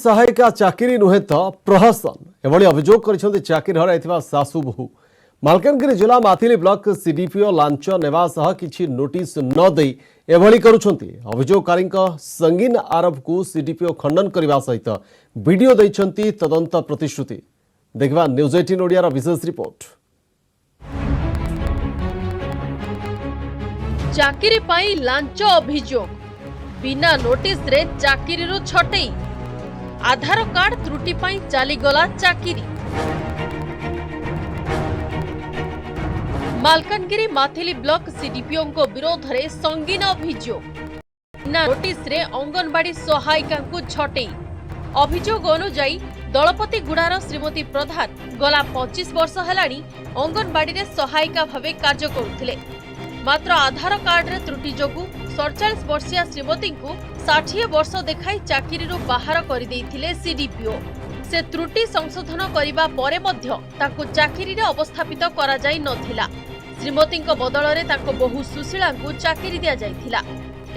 सहायिका चाकरी नुहे तो प्रहसन एभली अभियोग कर चाकरी हर सासु बहु मालकानगिरी जिला माथिली ब्लॉक सीडीपीओ लांच नेवा सह किछि नोटिस न देई एभली करुछंती। अभियोगकारी संगीन आरोप को सीडीपीओ खंडन करने सहित वीडियो दैछंती तदंत प्रतिश्रुति। देखबा न्यूज 18 ओडिया विशेष रिपोर्ट। चाकरी पाई लांच अभियोग बिना नोटिस रे चाकरी रु छटई आधार कार्ड त्रुटि पाई चलीगला चाकरी। मालकानगिरी माथिली ब्लॉक सीडीपीओ को विरोध रे संगीन अभियोग बिना नोटिस रे अंगनवाड़ी सहायिका को छटई। अभियोग अनुजाई दलपति गुड़ार श्रीमती प्रधान गला 25 वर्ष हेलाणी अंगनवाड़ी रे सहायिका भावे कार्य करुथिले। मात्र आधार कार्ड रे त्रुटि जोगु 47 वर्षीय श्रीमती को 60 वर्ष देखाई चाकरी बाहर कर देइथिले सीडीपीओ। से त्रुटि संशोधन करिबा परे मध्य ताकु चाकरी रे अवस्थापित करा जाई नथिला। श्रीमती को बदल रे ताको बहु सुशीला को चाकरी दिया जाइथिला।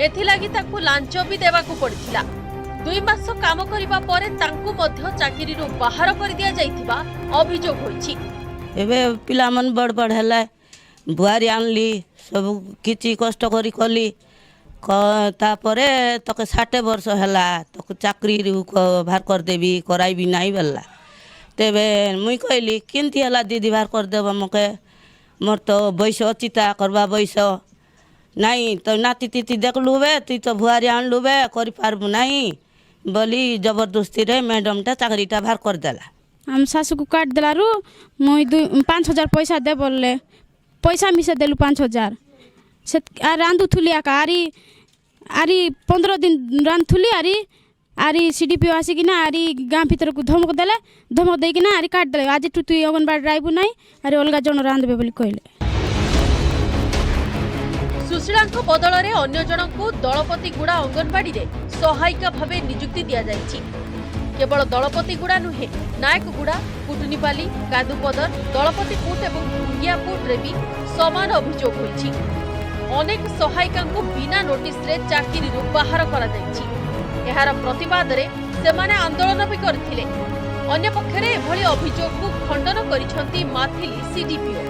एथिलागी ताकु लांच भी देबाकू पड़िथिला। 2 मास काम करिबा परे तांकु मध्य चाकरी बाहर कर दिया जाइथिबा अभियोग होइछि। एबे पिला मन बड़ बड़ हला बुआरी आनली सब किछि कष्ट करी कली तापरे तके 60 वर्ष हला तक चाकरी बाहर कर देबी कराइबी नहीं बेला। तेबे मुई कहली किंती हला दीदी बाहर कर देबा मके मोर तो बैस चिता करबा बैस नहीं तो नाती तीती देखलुबे तु तो बुआरी आनलुबे करि पारबु नहीं बोली जबरदस्ती रे मैडम टा चाकरीटा बाहर कर देला। हम सासू को काट देलारू मुई 5,000 पैसा दे बोलले पैसा मिसे देलु 5,000 से रांधु थुली आरी आरी 15 दिन रांधुली आरी सीडीपीओ आसिकिना आरी गाँ भीतर को धमक देले धमक देकिना आरी काट देले। आज तू अंगनवाड़ी ड्राइव नहीं आरी अलगा जन रांधबे बोली कहले। सुशीलांक बदल रे अन्य जन को दलपति गुड़ा अंगनवाड़ी रे सहायिका भावे नियुक्ति दिया जाइछि। केवल दलपति गुड़ा नुहे नायकगुड़ा कुटुनीपाली कादुपदर दलपति पुट एवं पुट रे भी समान अभियोग होइछि। अनेक सहायिका को बिना नोटिस रे चाकरी बाहर करा जाइछि। एहार प्रतिवाद रे सेमाने आंदोलन भी करथिले। अन्य पक्षरे एभली अभियोग को खंडन करिसंती माथिली सीडीपीओ।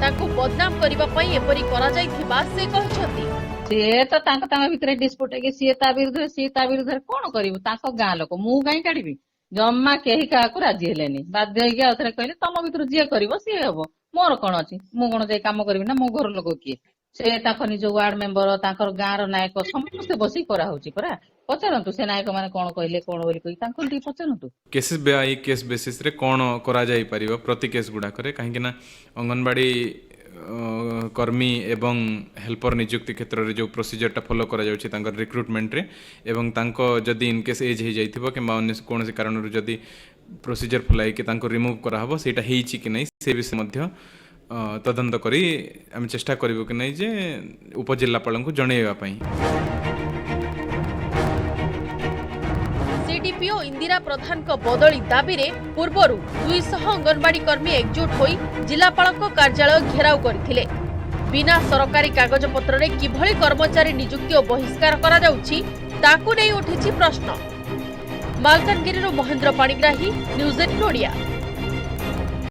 ताको बदनाम करिबा पई एपरि करा जाइथिबा से कहछंती। से तो तांका भितर डिस्प्यूट है सी ता विरुद्ध कोन करिवु तांको गाँ लोक मु गाई काढिबी जम्मा केही काकू राजी हेलेनी बाध्य होइके आउथरे कहले तम भितर जे करिवो सी हेबो मोर कोन अछि मु कोन जे काम करबी ना मो घर लोक किए से ताको निज वार्ड मेंबर तांकर गाँ रो नायक समस्त बसी करा होची परा पचारंतु से नायक माने कोन कहले कोन बोली कहि तांको टी पचारंतु केसेस बाय केस बेसिस रे कोन करा जाई परिबो प्रति केस गुडा करे काहे कि ना अंगनवाड़ी कर्मी एवं हेल्पर नियुक्ति क्षेत्र में जो प्रोसीजरटा फॉलो करा जाउछि तांकर रिक्रुटमेंट रे एवं तांको जदि इन केस एज हे जाइथिबो किबा अन्य कोनसे कारण जदि प्रोसीजर फॉलो कि तांको रिमूव करा हबो सेटा हेइछि कि नै से विषय मध्य तदंत करी हम चेष्टा करिवो कि नै जे उपजिल्लापाल को जणैबा पई। सीडीपीओ इंदिरा प्रधान को बदली दाबी रे पूर्वरु 200 अंगनवाड़ी कर्मी एकजुट होई जिलापाल कार्यालय घेराव करथिले। बिना सरकारी कागज पत्र रे किभली कर्मचारी नियुक्ति और बहिष्कार करा जाउछि ताकू नै उठिछि प्रश्न। मालकानगिरी महेंद्र पाणिग्राही न्यूज 18 ओडिया।